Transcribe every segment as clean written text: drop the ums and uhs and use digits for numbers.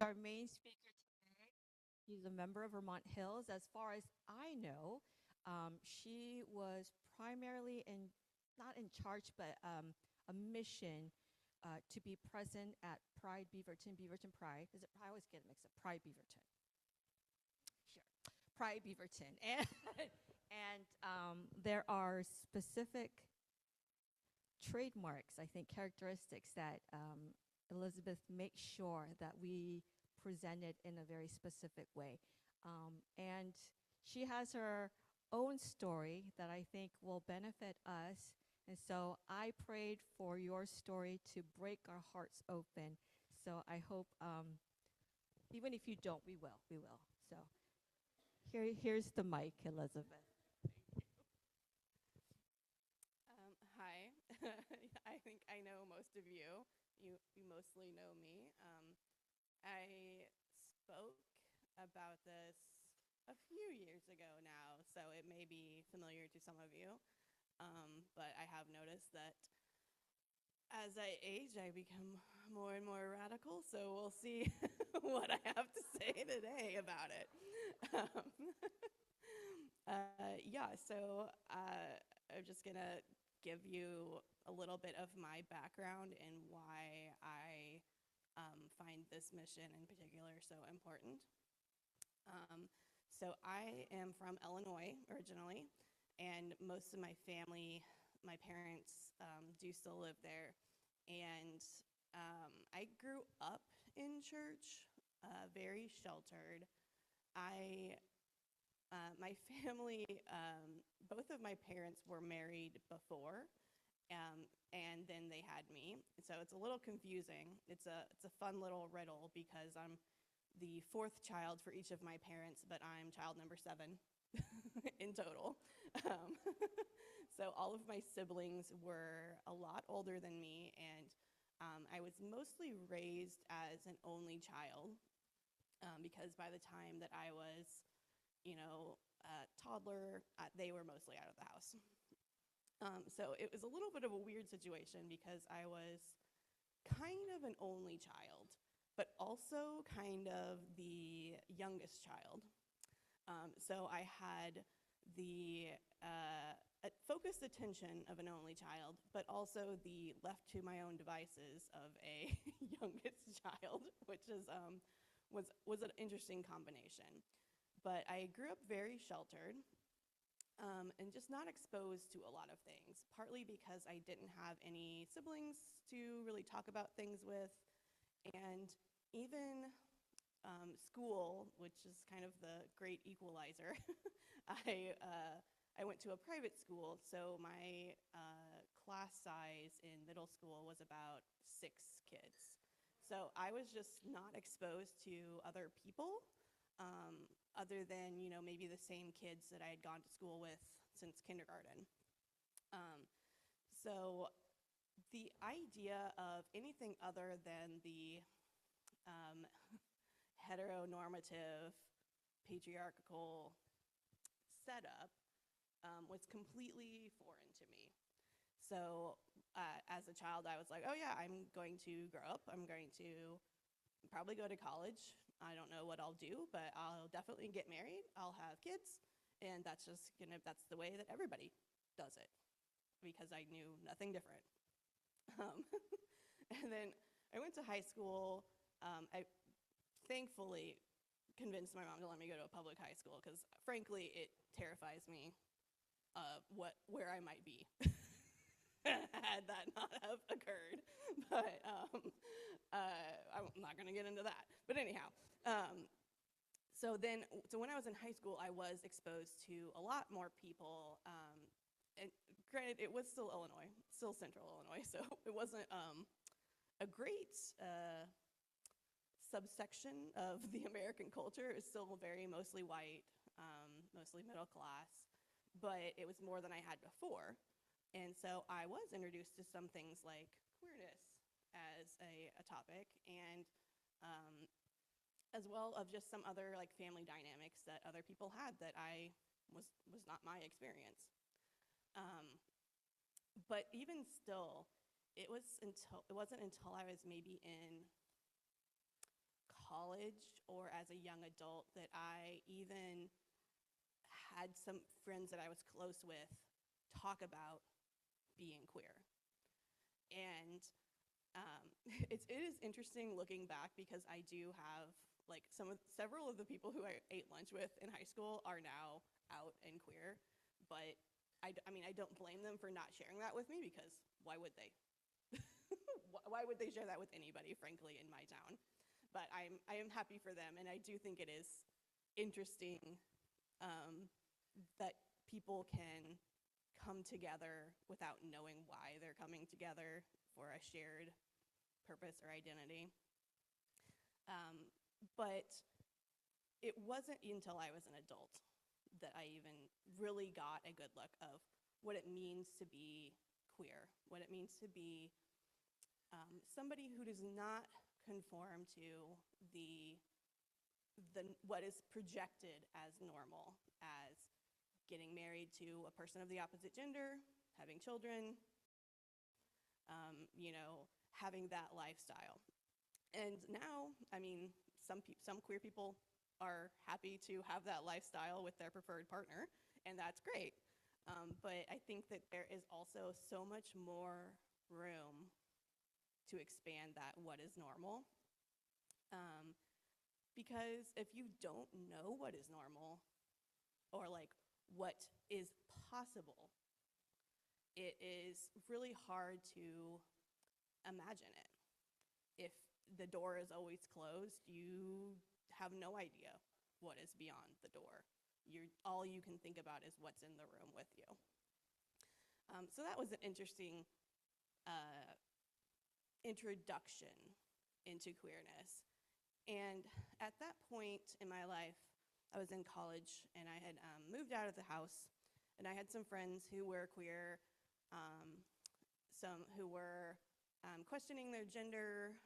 Our main speaker today, he's a member of Vermont Hills. As far as I know, she was primarily not in charge, but a mission to be present at Pride Beaverton, Beaverton Pride. Is it? I always get it mixed up. Pride Beaverton. Sure. Pride Beaverton. And there are specific trademarks, I think, characteristics that Elizabeth makes sure that we present it in a very specific way. And she has her own story that I think will benefit us. And so I prayed for your story to break our hearts open. So I hope, even if you don't, we will. We will. So here's the mic, Elizabeth. Hi. I think I know most of you. You mostly know me. I spoke about this a few years ago now, so it may be familiar to some of you. But I have noticed that as I age, I become more and more radical. So we'll see what I have to say today about it. Um, yeah, so I'm just going to give you a little bit of my background and why I find this mission in particular so important. So I am from Illinois originally, and most of my family, my parents, do still live there. And I grew up in church, very sheltered. I my family, both of my parents were married before, and then they had me. So it's a little confusing. It's a fun little riddle because I'm the fourth child for each of my parents, but I'm child number 7 in total. Um, so all of my siblings were a lot older than me, and I was mostly raised as an only child because by the time that I was toddler, they were mostly out of the house. So it was a little bit of a weird situation because I was kind of an only child, but also kind of the youngest child. So I had the focused attention of an only child, but also the left to my own devices of a youngest child, which was an interesting combination. But I grew up very sheltered and just not exposed to a lot of things, partly because I didn't have any siblings to really talk about things with. And even school, which is kind of the great equalizer, I went to a private school, so my class size in middle school was about 6 kids. So I was just not exposed to other people other than, maybe the same kids that I had gone to school with since kindergarten. Um, so the idea of anything other than the um, heteronormative, patriarchal setup was completely foreign to me. So as a child, I was like, oh yeah, I'm going to grow up. I'm going to probably go to college. I don't know what I'll do, but I'll definitely get married. I'll have kids, and that's the way that everybody does it because I knew nothing different. Um, and then I went to high school. I thankfully convinced my mom to let me go to a public high school because, frankly, it terrifies me where I might be had that not have occurred. But I'm not going to get into that. But anyhow, so when I was in high school, I was exposed to a lot more people. And granted, it was still Illinois, still central Illinois, so it wasn't a great subsection of the American culture. It was still very mostly white, mostly middle class, but it was more than I had before. And so I was introduced to some things like queerness as a topic, and as well of just some other like family dynamics that other people had that I was not my experience. Um, but even still, it wasn't until I was maybe in college or as a young adult that I even had some friends that I was close with talk about being queer. And it is interesting looking back because I do have like several of the people who I ate lunch with in high school are now out and queer, but I mean I don't blame them for not sharing that with me because why would they? Why would they share that with anybody, frankly, in my town? But I am happy for them, and I do think it is interesting that people can come together without knowing why they're coming together for a shared purpose or identity. But it wasn't until I was an adult that I even really got a good look of what it means to be queer, what it means to be somebody who does not conform to the what is projected as normal, as getting married to a person of the opposite gender, having children, having that lifestyle. And now, I mean, some queer people are happy to have that lifestyle with their preferred partner, and that's great. But I think that there is also so much more room to expand that what is normal. Because if you don't know what is normal or like what is possible, it is really hard to imagine it. If the door is always closed, you have no idea what is beyond the door. All you can think about is what's in the room with you. So that was an interesting introduction into queerness. And at that point in my life, I was in college and I had moved out of the house, and I had some friends who were queer, some who were questioning their gender,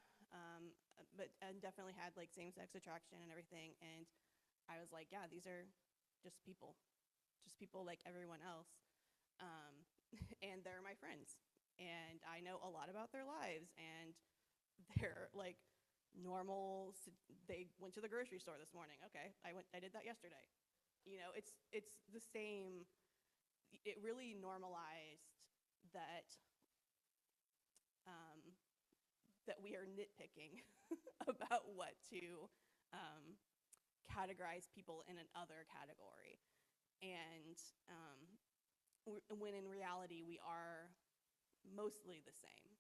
but definitely had like same-sex attraction and everything. And I was like, yeah, these are just people like everyone else. And they're my friends. And I know a lot about their lives, and they're like normal. They went to the grocery store this morning. Okay, I did that yesterday. It's the same. It really normalized that that we are nitpicking about what to categorize people in an other category, and when in reality we are mostly the same.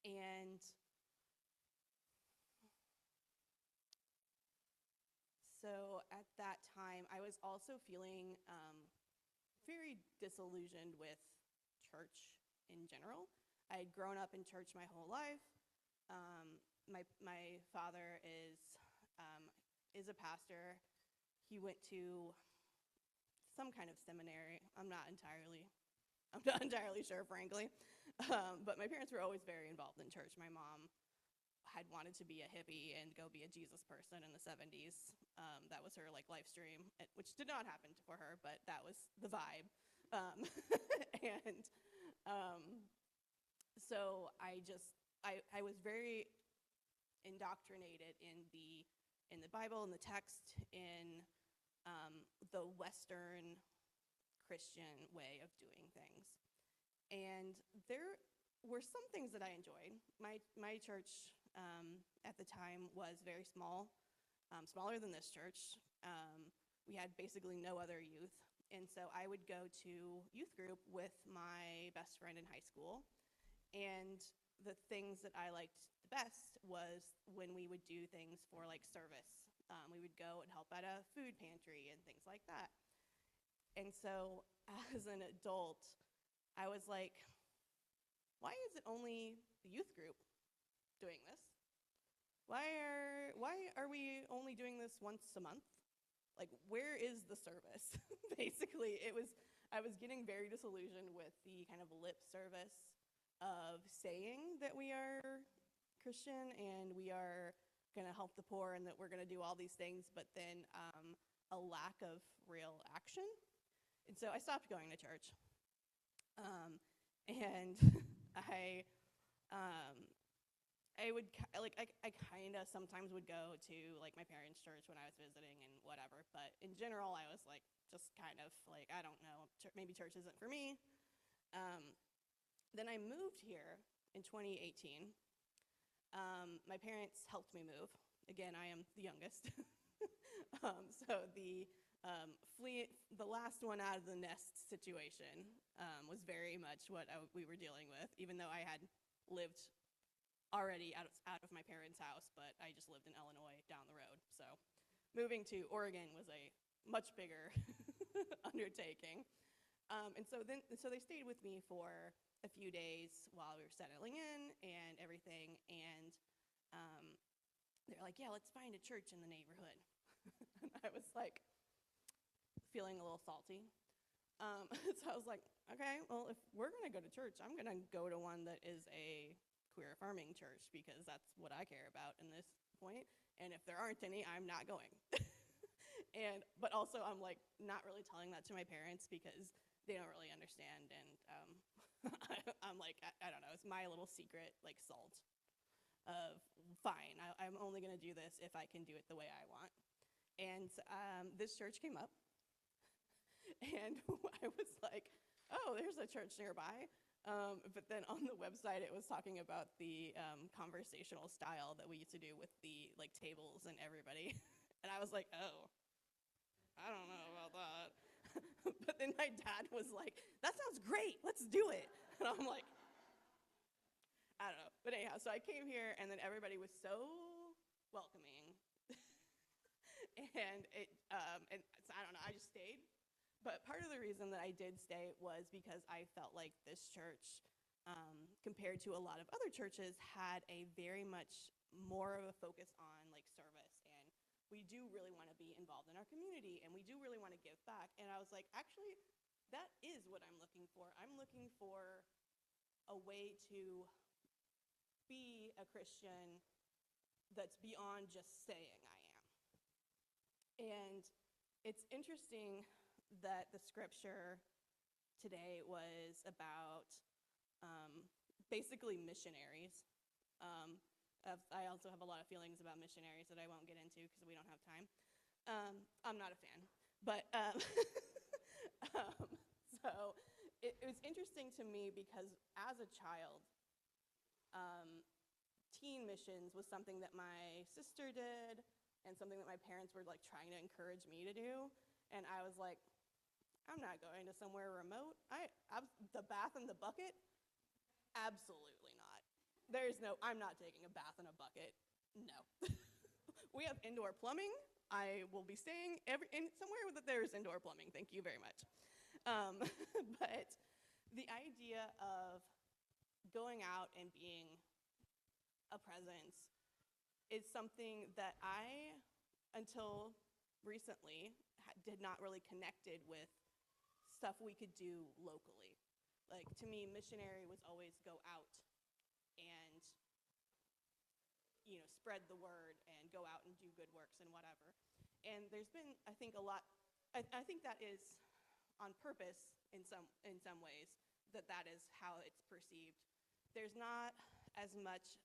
And so at that time, I was also feeling very disillusioned with church in general. I had grown up in church my whole life. My father is a pastor. He went to some kind of seminary. I'm not entirely sure, frankly. But my parents were always very involved in church. My mom had wanted to be a hippie and go be a Jesus person in the 70s. That was her like life stream, which did not happen for her, but that was the vibe. And so I was very indoctrinated in the Bible, in the text, in the Western Christian way of doing things. And there were some things that I enjoyed. My church at the time was very small, smaller than this church. We had basically no other youth. And so I would go to youth group with my best friend in high school. And the things that I liked the best was when we would do things for like service. We would go and help at a food pantry and things like that. And so as an adult, I was like, why is it only the youth group doing this? Why are we only doing this once a month? Like, where is the service? Basically, I was getting very disillusioned with the kind of lip service of saying that we are Christian and we are going to help the poor and that we're going to do all these things, but then a lack of real action. And so I stopped going to church. And I I kind of sometimes would go to like my parents' church when I was visiting and whatever, but in general, I was like just kind of like, I don't know, maybe church isn't for me. Um, then I moved here in 2018. My parents helped me move. Again, I am the youngest. So the last one out of the nest situation was very much what we were dealing with, even though I had lived already out of my parents' house, but I just lived in Illinois down the road. So moving to Oregon was a much bigger undertaking. So they stayed with me for a few days while we were settling in and everything. And they're like, yeah, let's find a church in the neighborhood. And I was like feeling a little salty. So I was like, okay, well, if we're going to go to church, I'm going to go to one that is a queer affirming church because that's what I care about in this point. And if there aren't any, I'm not going. But also I'm like not really telling that to my parents because they don't really understand. And I'm like, I don't know, it's my little secret like salt of fine, I'm only going to do this if I can do it the way I want. And this church came up. And I was like, oh, there's a church nearby. But then on the website, it was talking about the conversational style that we used to do with the like tables and everybody. And I was like, oh, I don't know about that. But then my dad was like, that sounds great. Let's do it. And I'm like, I don't know. But anyhow, so I came here, and then everybody was so welcoming. And so I don't know, I just stayed. But part of the reason that I did stay was because I felt like this church, compared to a lot of other churches, had a very much more of a focus on like service. And we do really want to be involved in our community, and we do really want to give back. And I was like, actually, that is what I'm looking for. I'm looking for a way to be a Christian that's beyond just saying I am. And it's interesting that the scripture today was about basically missionaries. I also have a lot of feelings about missionaries that I won't get into because we don't have time. I'm not a fan. But so it was interesting to me because as a child, teen missions was something that my sister did and something that my parents were like trying to encourage me to do. And I was like, I'm not going to somewhere remote. The bath in the bucket? Absolutely not. I'm not taking a bath in a bucket. No. We have indoor plumbing. I will be staying somewhere that there's indoor plumbing. Thank you very much. But the idea of going out and being a presence is something that I, until recently, did not really connected with stuff we could do locally. Like, to me, missionary was always go out and, spread the word and go out and do good works and whatever. And there's been, I think, a lot, I think that is on purpose in some ways, that is how it's perceived. There's not as much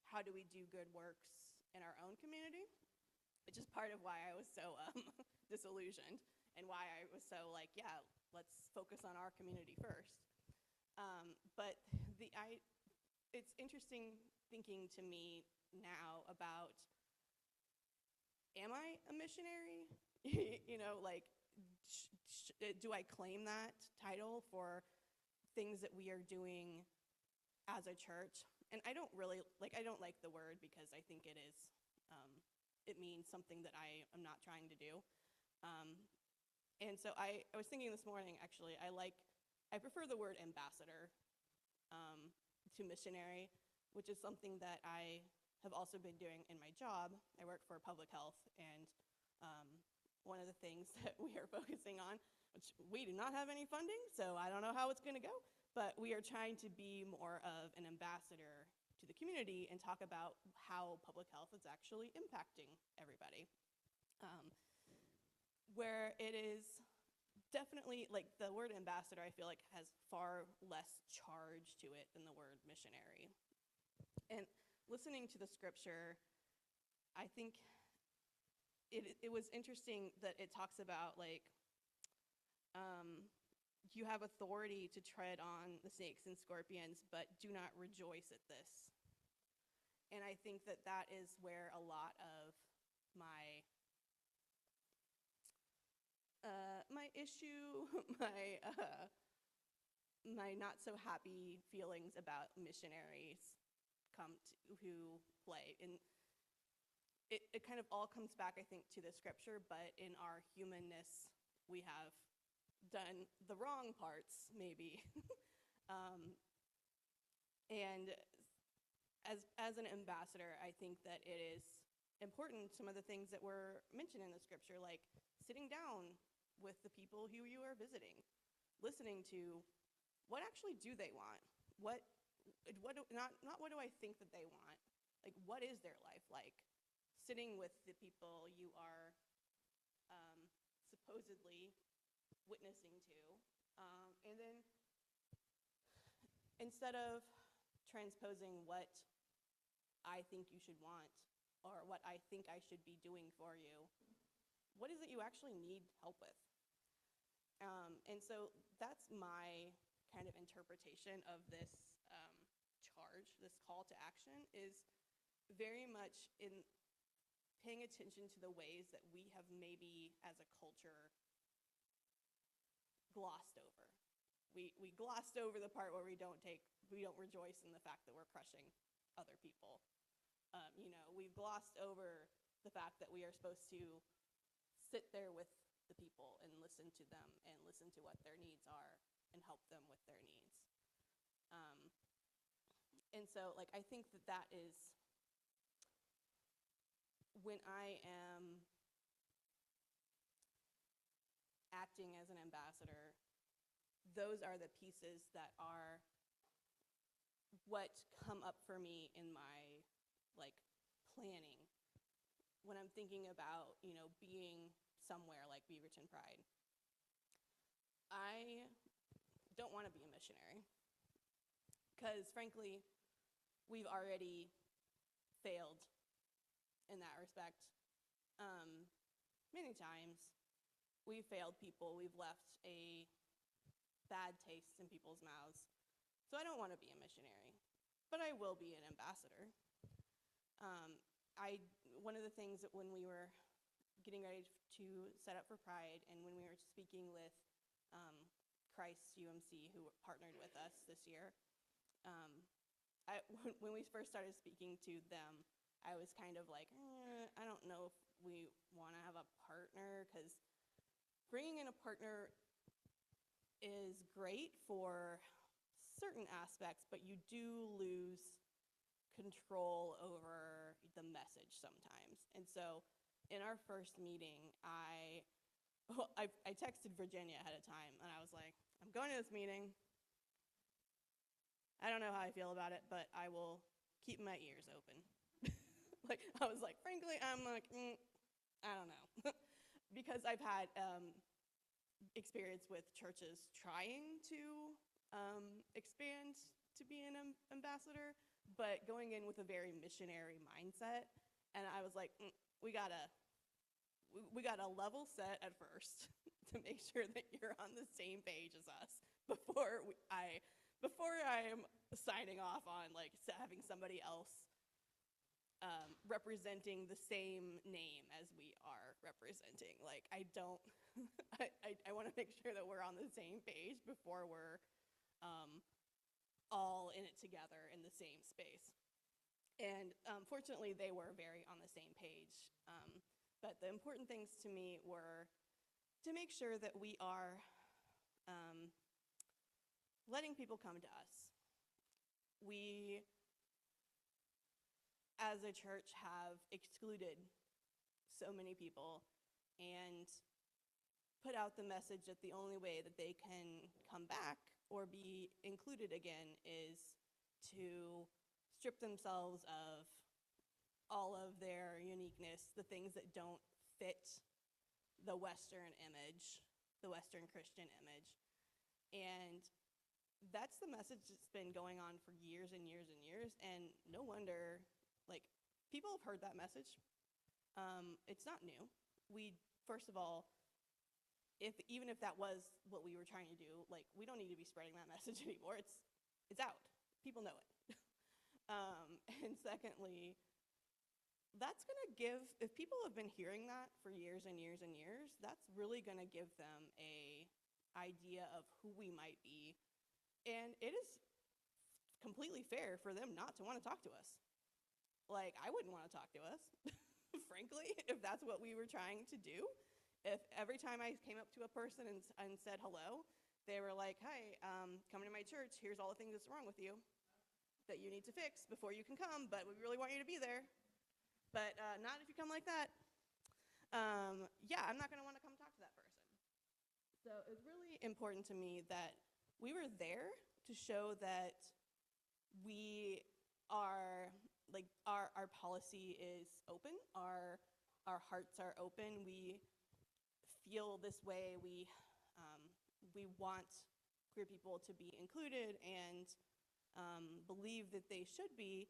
how do we do good works in our own community, which is part of why I was so disillusioned and why I was so like, yeah, let's focus on our community first. But it's interesting thinking to me now about, am I a missionary? Like, do I claim that title for things that we are doing as a church? And I don't like the word because I think it means something that I am not trying to do. And so I was thinking this morning, actually, I prefer the word ambassador to missionary, which is something that I have also been doing in my job. I work for public health, and one of the things that we are focusing on, which we do not have any funding, so I don't know how it's going to go, but we are trying to be more of an ambassador to the community and talk about how public health is actually impacting everybody. Where it is definitely, like, the word ambassador, I feel like, has far less charge to it than the word missionary. And listening to the scripture, I think it was interesting that it talks about, like, you have authority to tread on the snakes and scorpions, but do not rejoice at this. And I think that that is where a lot of my my issue, my not so happy feelings about missionaries come to who play. And it kind of all comes back, I think, to the scripture, but in our humanness, we have done the wrong parts, maybe. And as an ambassador, I think that it is important, some of the things that were mentioned in the scripture, like sitting down with the people who you are visiting, listening to what actually do they want, not what do I think that they want, like what is their life like, sitting with the people you are supposedly witnessing to, and then instead of transposing what I think you should want or what I think I should be doing for you, what is it you actually need help with? And so that's my kind of interpretation of this charge, this call to action, is very much in paying attention to the ways that we have maybe as a culture glossed over. We glossed over the part where we don't rejoice in the fact that we're crushing other people. We've glossed over the fact that we are supposed to sit there with the people and listen to them and listen to what their needs are and help them with their needs. And so, like, I think that that is, when I am acting as an ambassador, those are the pieces that are what come up for me in my, like, planning when I'm thinking about, being somewhere like Beaverton Pride. I don't want to be a missionary because, frankly, we've already failed in that respect many times. We've failed people. We've left a bad taste in people's mouths. So I don't want to be a missionary, but I will be an ambassador. One of the things that when we were getting ready to set up for Pride, and when we were speaking with Christ UMC, who partnered with us this year, when we first started speaking to them, I was kind of like, I don't know if we want to have a partner, because bringing in a partner is great for certain aspects, but you do lose control over the message sometimes. And so in our first meeting, I texted Virginia ahead of time, and I was like, I'm going to this meeting. I don't know how I feel about it, but I will keep my ears open. I was like, frankly, I'm like, I don't know. Because I've had experience with churches trying to expand to be an ambassador, but going in with a very missionary mindset. And I was like, we gotta level set at first to make sure that you're on the same page as us before I am signing off on, like, having somebody else representing the same name as we are representing. Like, I don't, I want to make sure that we're on the same page before we're all in it together in the same space. And fortunately, they were very on the same page. But the important things to me were to make sure that we are letting people come to us. We, as a church, have excluded so many people and put out the message that the only way that they can come back or be included again is to strip themselves of all of their uniqueness, the things that don't fit the Western image, the Western Christian image. And that's the message that's been going on for years and years and years, and no wonder, like, people have heard that message. It's not new. We, first of all, even if that was what we were trying to do, like, we don't need to be spreading that message anymore. It's out. People know it. And secondly, that's going to give, if people have been hearing that for years and years and years, that's really going to give them a idea of who we might be. And it is completely fair for them not to want to talk to us. Like, I wouldn't want to talk to us, frankly, if that's what we were trying to do. If every time I came up to a person and said hello, they were like, "Hi, coming to my church, here's all the things that's wrong with you that you need to fix before you can come, but we really want you to be there. But not if you come like that." Yeah, I'm not going to want to come talk to that person. So it's really important to me that we were there to show that we are, like, our policy is open, our hearts are open, we feel this way, we want queer people to be included and believe that they should be,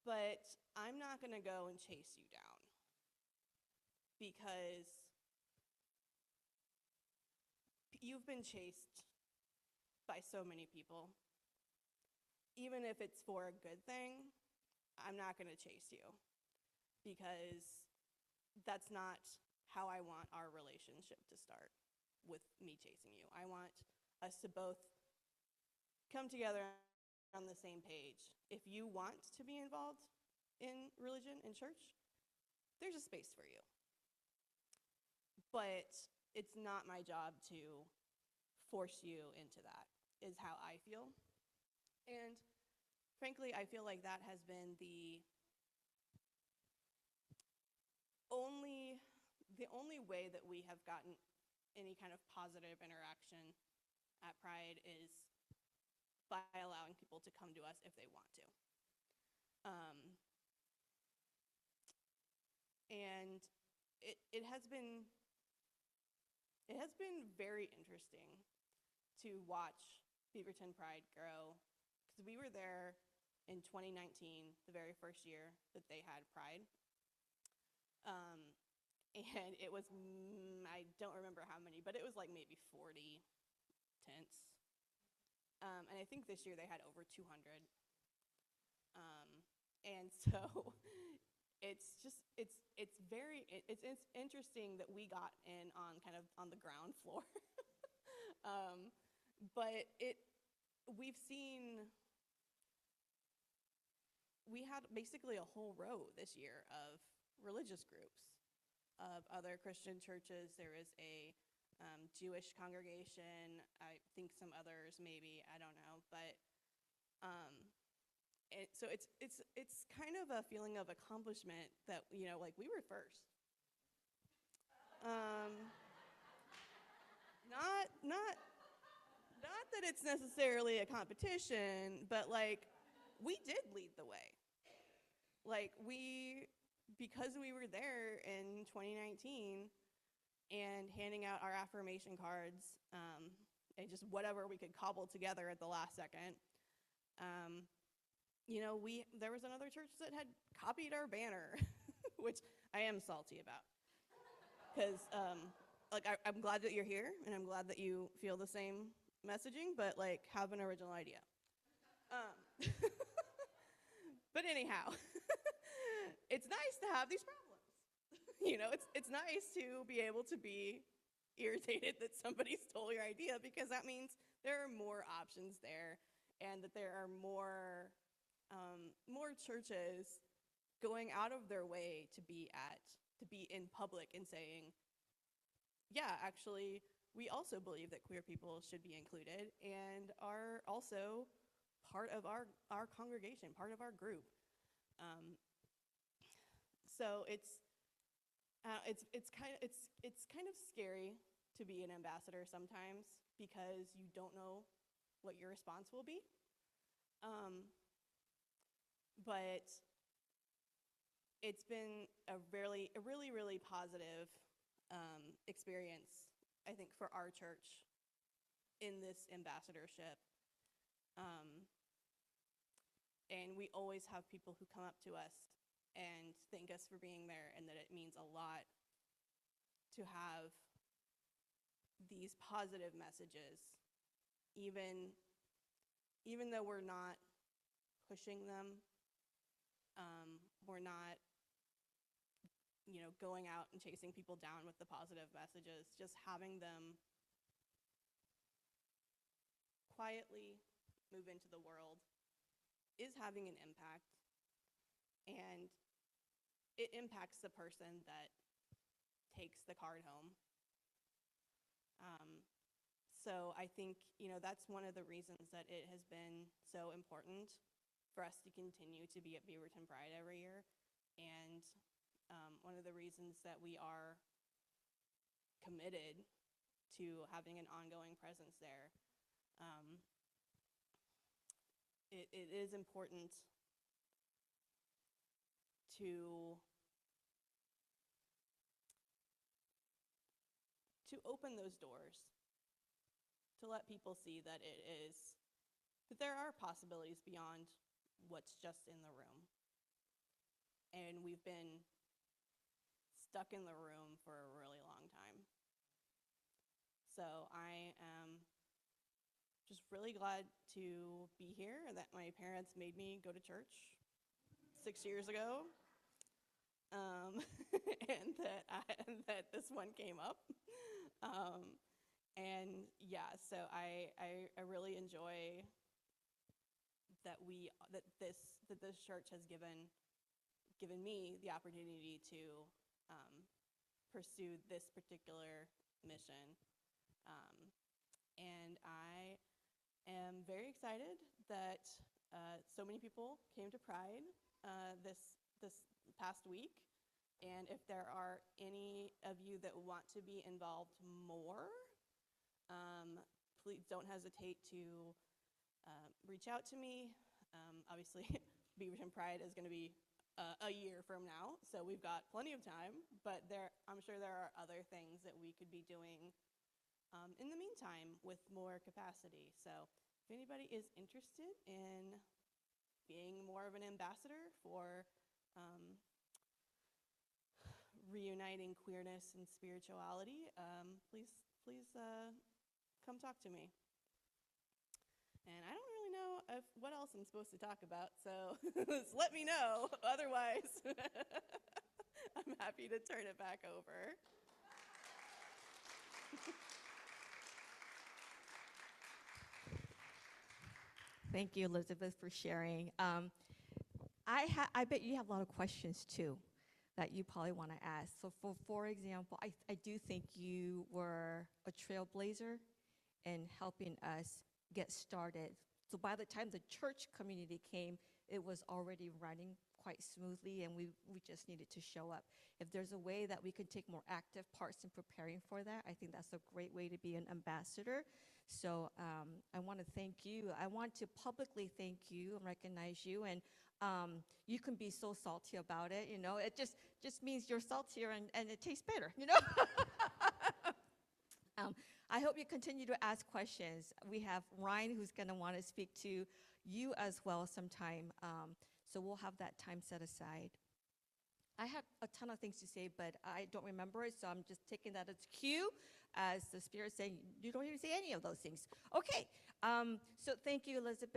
but I'm not going to go and chase you down because you've been chased by so many people. Even if it's for a good thing, I'm not going to chase you because that's not how I want our relationship to start with me chasing you. I want us to both come together on the same page. If you want to be involved in religion and church, there's a space for you. But it's not my job to force you into that, is how I feel. And frankly, I feel like that has been the only way that we have gotten any kind of positive interaction at Pride is by allowing people to come to us if they want to. And it has been very interesting to watch Beaverton Pride grow, because we were there in 2019, the very first year that they had Pride. And it was, I don't remember how many, but it was like maybe 40 tents. And I think this year they had over 200. And so it's interesting that we got in on kind of on the ground floor. But we had basically a whole row this year of religious groups, of other Christian churches. There was a Jewish congregation, I think some others maybe, I don't know, but so it's kind of a feeling of accomplishment that, like, we were first. Not that it's necessarily a competition, but, like, we did lead the way. Like, because we were there in 2019 and handing out our affirmation cards, and just whatever we could cobble together at the last second, there was another church that had copied our banner, which I am salty about. Because, I'm glad that you're here, and I'm glad that you feel the same messaging, but, like, have an original idea. But anyhow, it's nice to have these problems. It's nice to be able to be irritated that somebody stole your idea, because that means there are more options there, and that there are more churches going out of their way to be in public and saying, yeah, actually, we also believe that queer people should be included and are also part of our congregation, part of our group. So it's kind of scary to be an ambassador sometimes, because you don't know what your response will be. But it's been a really, really positive experience, I think, for our church in this ambassadorship. And we always have people who come up to us and thank us for being there, and that it means a lot to have these positive messages, even though we're not pushing them, we're not, going out and chasing people down with the positive messages. Just having them quietly move into the world is having an impact, and it impacts the person that takes the card home. So I think, that's one of the reasons that it has been so important for us to continue to be at Beaverton Pride every year. And one of the reasons that we are committed to having an ongoing presence there. It is important to open those doors, to let people see that there are possibilities beyond what's just in the room. And we've been stuck in the room for a really long time. So I am just really glad to be here, and that my parents made me go to church 6 years ago, and that this one came up. And yeah, so I really enjoy that this church has given me the opportunity to pursue this particular mission. And I am very excited that so many people came to Pride this past week. And if there are any of you that want to be involved more, please don't hesitate to reach out to me. Obviously, Beaverton Pride is going to be a year from now, so we've got plenty of time, but I'm sure there are other things that we could be doing in the meantime with more capacity. So if anybody is interested in being more of an ambassador for reuniting queerness and spirituality, please come talk to me. And I don't really know what else I'm supposed to talk about, so just let me know. Otherwise, I'm happy to turn it back over. Thank you, Elizabeth, for sharing. I bet you have a lot of questions too that you probably want to ask. So for example, I do think you were a trailblazer in helping us get started. So by the time the church community came, it was already running quite smoothly, and we just needed to show up. If there's a way that we can take more active parts in preparing for that, I think that's a great way to be an ambassador. So I want to thank you. I want to publicly thank you and recognize you. And you can be so salty about it, It just means you're saltier and it tastes better, I hope you continue to ask questions. We have Ryan who's going to want to speak to you as well sometime. So we'll have that time set aside. I have a ton of things to say, but I don't remember it, so I'm just taking that as cue, as the Spirit saying, you don't even say any of those things. Okay, so thank you, Elizabeth.